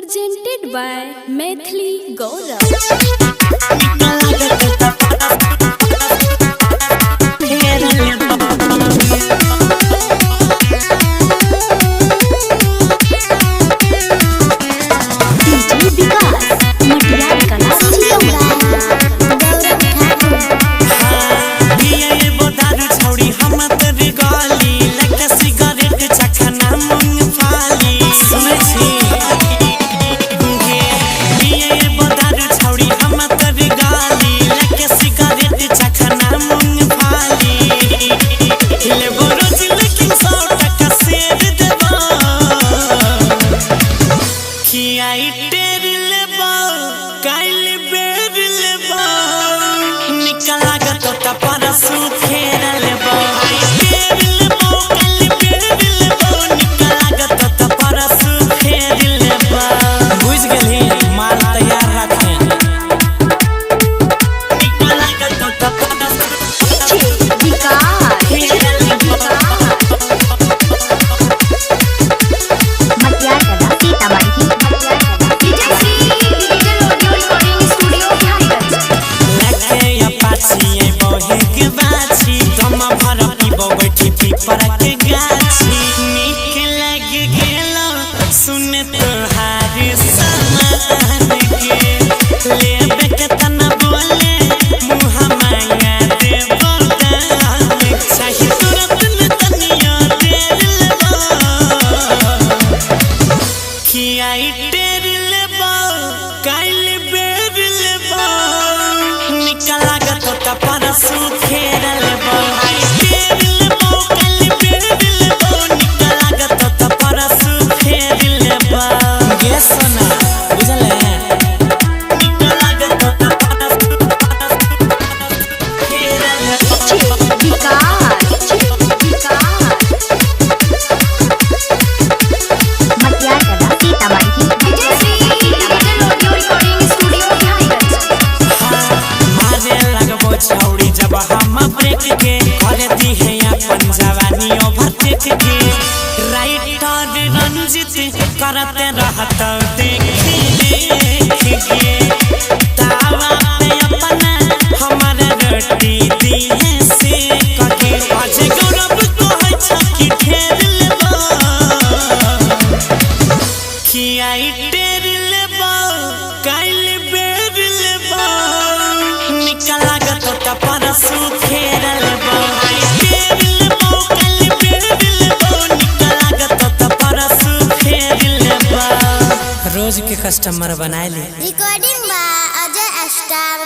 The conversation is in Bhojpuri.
presented by Maithili Gaurav. करते रहता देख के तावा पे अपना हमारे रोटी दी है से कके आज गौरव को है छकी ढेर लेबा कि आई ढेर लेबा काइल बेर लेबा निकला गत त परसु फेर लेबा रोज के कस्टमर बनाए ले। Recording by Ajay star